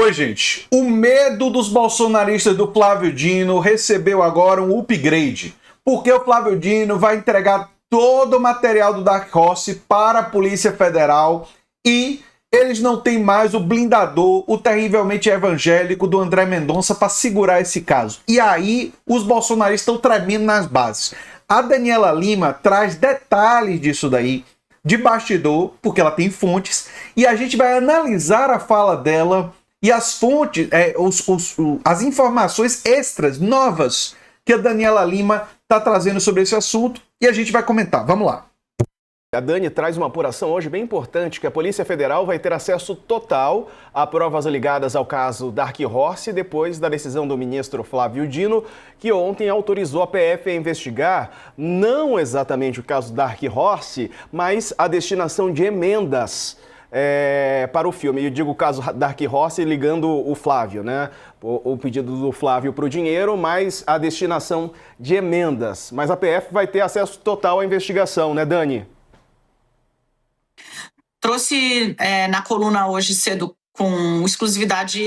Oi, gente. O medo dos bolsonaristas do Flávio Dino recebeu agora um upgrade, porque o Flávio Dino vai entregar todo o material do Dark Horse para a Polícia Federal e eles não têm mais o blindador, o terrivelmente evangélico do André Mendonça para segurar esse caso. E aí os bolsonaristas estão tremendo nas bases. A Daniela Lima traz detalhes disso daí, de bastidor, porque ela tem fontes, e a gente vai analisar a fala dela e as fontes, as informações extras, novas, que a Daniela Lima está trazendo sobre esse assunto, e a gente vai comentar. Vamos lá. A Dani traz uma apuração hoje bem importante, que a Polícia Federal vai ter acesso total a provas ligadas ao caso Dark Horse, depois da decisão do ministro Flávio Dino, que ontem autorizou a PF a investigar não exatamente o caso Dark Horse, mas a destinação de emendas para o filme. Eu digo o caso Dark Horse ligando o Flávio, né? O pedido do Flávio para o dinheiro, mais a destinação de emendas. Mas a PF vai ter acesso total à investigação, né, Dani? Trouxe na coluna hoje cedo com exclusividade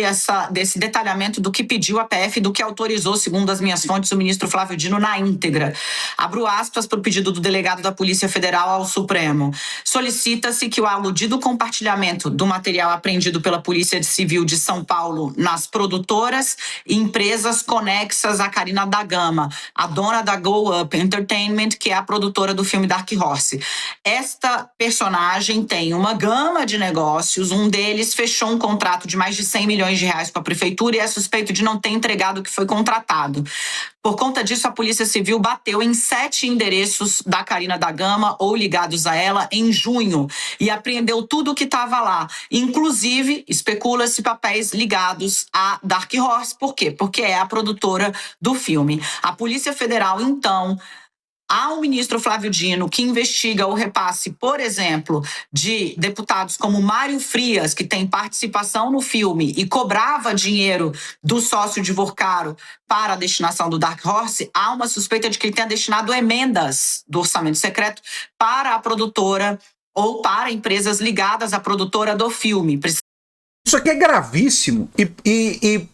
desse detalhamento do que pediu a PF, do que autorizou, segundo as minhas fontes, o ministro Flávio Dino na íntegra. Abro aspas para o pedido do delegado da Polícia Federal ao Supremo. Solicita-se que o aludido compartilhamento do material apreendido pela Polícia Civil de São Paulo nas produtoras e empresas conexas a Carina da Gama, a dona da Go Up Entertainment, que é a produtora do filme Dark Horse. Esta personagem tem uma gama de negócios, um deles fechou um contrato de mais de 100 milhões de reais com a prefeitura e é suspeito de não ter entregado o que foi contratado. Por conta disso, a Polícia Civil bateu em 7 endereços da Carina da Gama ou ligados a ela em junho e apreendeu tudo o que estava lá. Inclusive, especula-se papéis ligados a Dark Horse. Por quê? Porque é a produtora do filme. A Polícia Federal, então, ao ministro Flávio Dino, que investiga o repasse, por exemplo, de deputados como Mário Frias, que tem participação no filme e cobrava dinheiro do sócio de Vorcaro para a destinação do Dark Horse, há uma suspeita de que ele tenha destinado emendas do orçamento secreto para a produtora ou para empresas ligadas à produtora do filme. Isso aqui é gravíssimo. E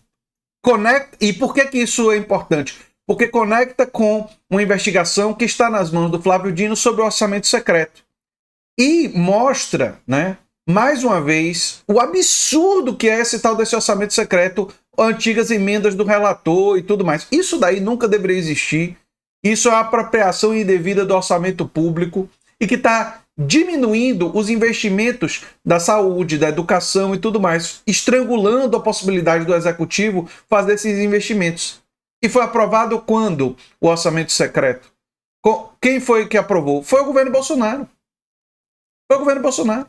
por que isso é importante? Porque conecta com uma investigação que está nas mãos do Flávio Dino sobre o orçamento secreto. E mostra, né, mais uma vez, o absurdo que é esse tal desse orçamento secreto, antigas emendas do relator e tudo mais. Isso daí nunca deveria existir. Isso é uma apropriação indevida do orçamento público e que está diminuindo os investimentos da saúde, da educação e tudo mais, estrangulando a possibilidade do executivo fazer esses investimentos. E foi aprovado quando o orçamento secreto? Quem foi que aprovou? Foi o governo Bolsonaro. Foi o governo Bolsonaro.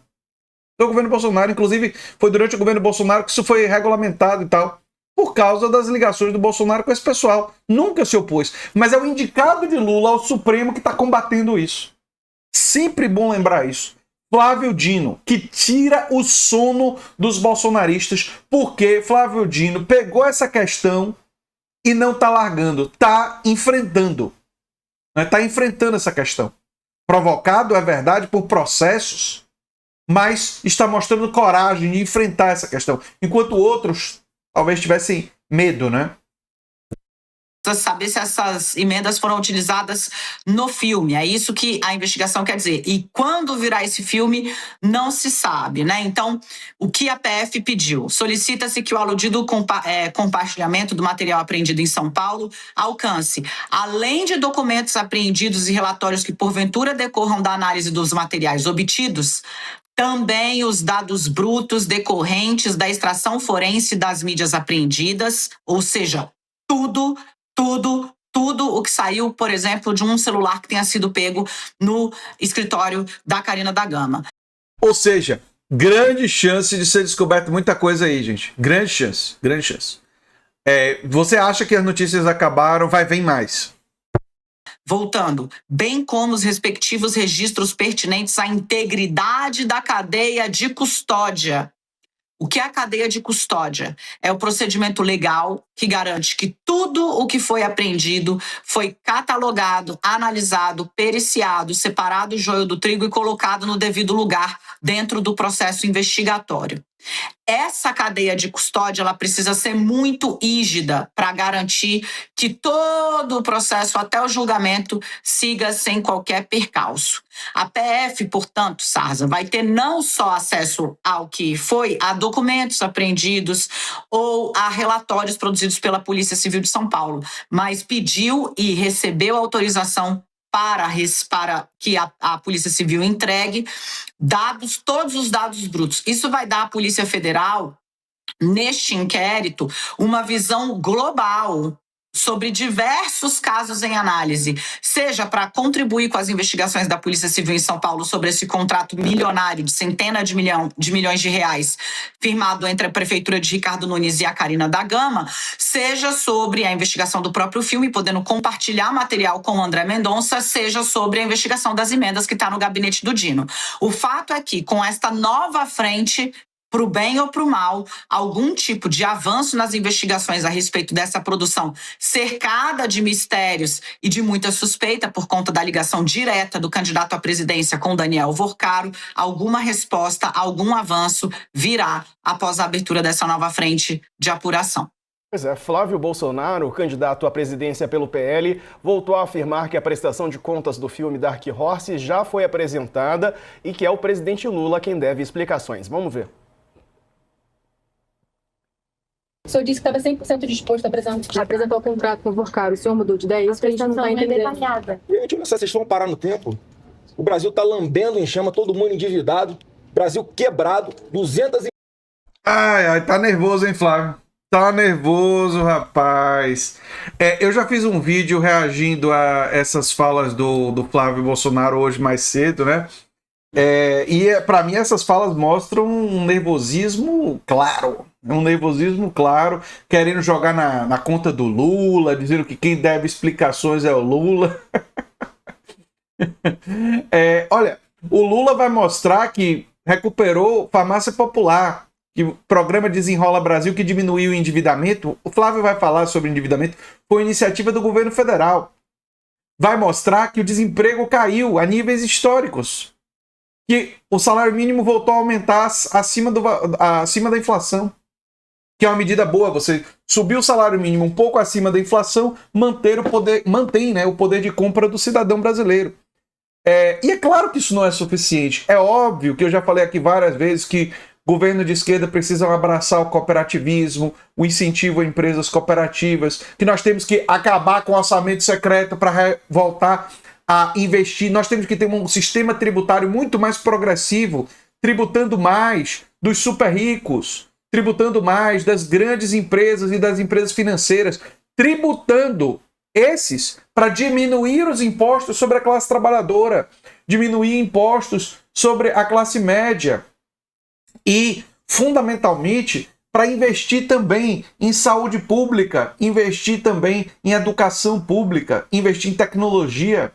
Foi o governo Bolsonaro. Inclusive, foi durante o governo Bolsonaro que isso foi regulamentado e tal. Por causa das ligações do Bolsonaro com esse pessoal. Nunca se opôs. Mas é o indicado de Lula ao Supremo que está combatendo isso. Sempre bom lembrar isso. Flávio Dino, que tira o sono dos bolsonaristas, porque Flávio Dino pegou essa questão e não está largando, está enfrentando. Está enfrentando essa questão. Provocado, é verdade, por processos, mas está mostrando coragem de enfrentar essa questão. Enquanto outros talvez tivessem medo, né? Saber se essas emendas foram utilizadas no filme. É isso que a investigação quer dizer. E quando virá esse filme, não se sabe, né? Então, o que a PF pediu? Solicita-se que o aludido compartilhamento do material apreendido em São Paulo alcance, além de documentos apreendidos e relatórios que porventura decorram da análise dos materiais obtidos, também os dados brutos decorrentes da extração forense das mídias apreendidas, ou seja, tudo o que saiu, por exemplo, de um celular que tenha sido pego no escritório da Carina da Gama. Ou seja, grande chance de ser descoberto muita coisa aí, gente. Grande chance, grande chance. Você acha que as notícias acabaram? Vai vir mais. Voltando, bem como os respectivos registros pertinentes à integridade da cadeia de custódia. O que é a cadeia de custódia? É o procedimento legal que garante que tudo o que foi apreendido foi catalogado, analisado, periciado, separado o joio do trigo e colocado no devido lugar dentro do processo investigatório. Essa cadeia de custódia ela precisa ser muito rígida para garantir que todo o processo até o julgamento siga sem qualquer percalço. A PF, portanto, Sarza, vai ter não só acesso ao que foi a documentos apreendidos ou a relatórios produzidos pela Polícia Civil de São Paulo, mas pediu e recebeu autorização para que a Polícia Civil entregue todos os dados brutos. Isso vai dar à Polícia Federal, neste inquérito, uma visão global sobre diversos casos em análise, seja para contribuir com as investigações da Polícia Civil em São Paulo sobre esse contrato milionário de centenas de milhões de reais firmado entre a Prefeitura de Ricardo Nunes e a Carina da Gama, seja sobre a investigação do próprio filme, podendo compartilhar material com o André Mendonça, seja sobre a investigação das emendas que está no gabinete do Dino. O fato é que, com esta nova frente, para o bem ou para o mal, algum tipo de avanço nas investigações a respeito dessa produção cercada de mistérios e de muita suspeita por conta da ligação direta do candidato à presidência com Daniel Vorcaro, alguma resposta, algum avanço virá após a abertura dessa nova frente de apuração. Pois é, Flávio Bolsonaro, candidato à presidência pelo PL, voltou a afirmar que a prestação de contas do filme Dark Horse já foi apresentada e que é o presidente Lula quem deve explicações. Vamos ver. O senhor disse que estava 100% disposto a apresentar o contrato com o Vorcaro. O senhor mudou de ideia? Isso que a gente não está entendendo. Gente, olha só, vocês vão parar no tempo. O Brasil está lambendo em chama, todo mundo endividado. Brasil quebrado, 200... Ai, tá nervoso, hein, Flávio? Tá nervoso, rapaz. Eu já fiz um vídeo reagindo a essas falas do Flávio Bolsonaro hoje mais cedo, né? Para mim essas falas mostram um nervosismo claro, querendo jogar na conta do Lula, dizendo que quem deve explicações é o Lula. Olha, o Lula vai mostrar que recuperou farmácia popular, que o programa Desenrola Brasil, que diminuiu o endividamento. O Flávio vai falar sobre endividamento, foi iniciativa do governo federal. Vai mostrar que o desemprego caiu a níveis históricos, que o salário mínimo voltou a aumentar acima da inflação, que é uma medida boa. Você subir o salário mínimo um pouco acima da inflação, mantém, né, o poder de compra do cidadão brasileiro. E é claro que isso não é suficiente. É óbvio que eu já falei aqui várias vezes que governo de esquerda precisam abraçar o cooperativismo, o incentivo a empresas cooperativas, que nós temos que acabar com o orçamento secreto para voltar a investir. Nós temos que ter um sistema tributário muito mais progressivo, tributando mais dos super ricos, tributando mais das grandes empresas e das empresas financeiras, tributando esses para diminuir os impostos sobre a classe trabalhadora, diminuir impostos sobre a classe média e, fundamentalmente, para investir também em saúde pública, investir também em educação pública, investir em tecnologia.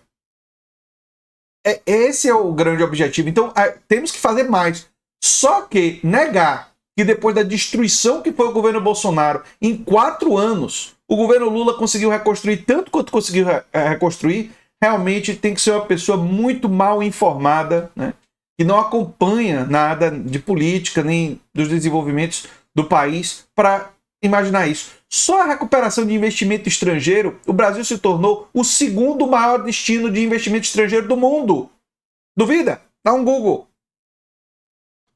Esse é o grande objetivo. Então, temos que fazer mais. Só que negar que depois da destruição que foi o governo Bolsonaro, em 4 anos, o governo Lula conseguiu reconstruir tanto quanto conseguiu reconstruir, realmente tem que ser uma pessoa muito mal informada, né? Que não acompanha nada de política, nem dos desenvolvimentos do país, para imaginar isso. Só a recuperação de investimento estrangeiro, o Brasil se tornou o 2º maior destino de investimento estrangeiro do mundo. Duvida? Dá um Google.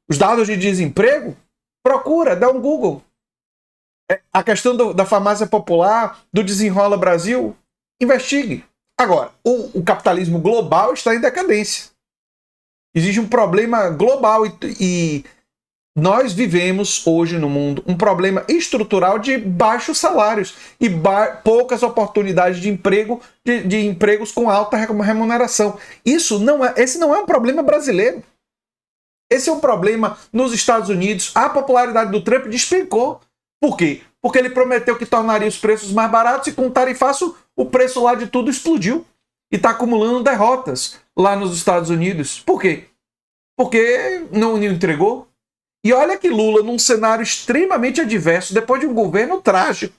Os dados de desemprego? Procura, dá um Google. A questão da farmácia popular, do Desenrola Brasil, investigue. Agora, o capitalismo global está em decadência. Existe um problema global e nós vivemos hoje no mundo um problema estrutural de baixos salários e poucas oportunidades de emprego, de empregos com alta remuneração. Esse não é um problema brasileiro. Esse é um problema nos Estados Unidos. A popularidade do Trump despencou. Por quê? Porque ele prometeu que tornaria os preços mais baratos e com tarifaço o preço lá de tudo explodiu. E está acumulando derrotas lá nos Estados Unidos. Por quê? Porque não entregou. E olha que Lula, num cenário extremamente adverso, depois de um governo trágico,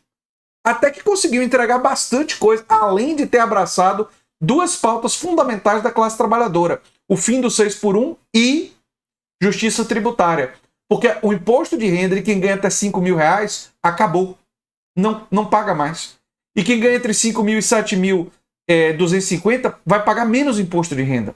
até que conseguiu entregar bastante coisa, além de ter abraçado 2 pautas fundamentais da classe trabalhadora. O fim do 6x1 e justiça tributária. Porque o imposto de renda de quem ganha até 5 mil reais acabou. Não paga mais. E quem ganha entre 5 mil e 7.250 vai pagar menos imposto de renda.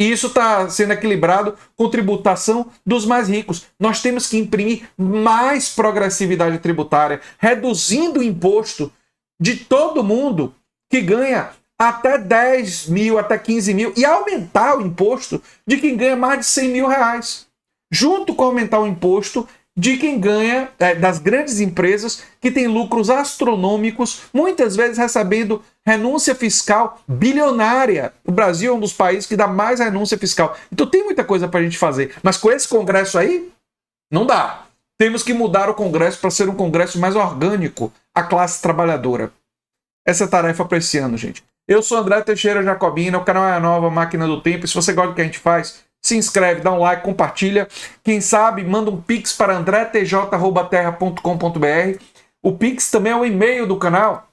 E isso está sendo equilibrado com tributação dos mais ricos. Nós temos que imprimir mais progressividade tributária, reduzindo o imposto de todo mundo que ganha até 10 mil, até 15 mil, e aumentar o imposto de quem ganha mais de 100 mil reais. Junto com aumentar o imposto de quem ganha, das grandes empresas que têm lucros astronômicos, muitas vezes recebendo renúncia fiscal bilionária. O Brasil é um dos países que dá mais renúncia fiscal. Então tem muita coisa para a gente fazer. Mas com esse Congresso aí, não dá. Temos que mudar o Congresso para ser um Congresso mais orgânico à classe trabalhadora. Essa é a tarefa para esse ano, gente. Eu sou André Teixeira Jacobina, o canal é a Nova Máquina do Tempo. E se você gosta do que a gente faz, se inscreve, dá um like, compartilha. Quem sabe, manda um pix para andretj@terra.com.br. O pix também é o e-mail do canal,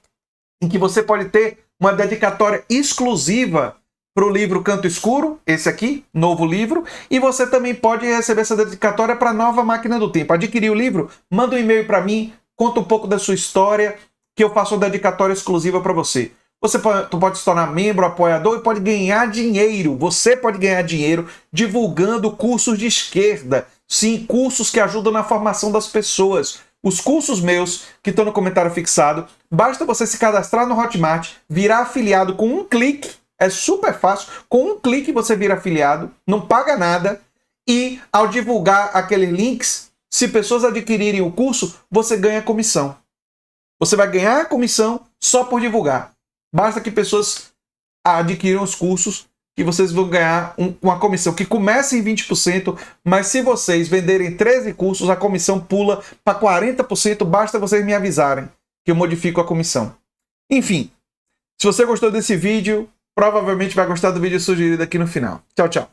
em que você pode ter uma dedicatória exclusiva para o livro Canto Escuro, esse aqui, novo livro, e você também pode receber essa dedicatória para a Nova Máquina do Tempo. Adquirir o livro, manda um e-mail para mim, conta um pouco da sua história, que eu faço uma dedicatória exclusiva para você. Você pode se tornar membro, apoiador e pode ganhar dinheiro. Você pode ganhar dinheiro divulgando cursos de esquerda. Sim, cursos que ajudam na formação das pessoas. Os cursos meus, que estão no comentário fixado, basta você se cadastrar no Hotmart, virar afiliado com um clique. É super fácil. Com um clique você vira afiliado, não paga nada. E ao divulgar aqueles links, se pessoas adquirirem o curso, você ganha comissão. Você vai ganhar comissão só por divulgar. Basta que pessoas adquiram os cursos que vocês vão ganhar uma comissão que começa em 20%, mas se vocês venderem 13 cursos, a comissão pula para 40%, basta vocês me avisarem que eu modifico a comissão. Enfim, se você gostou desse vídeo, provavelmente vai gostar do vídeo sugerido aqui no final. Tchau, tchau.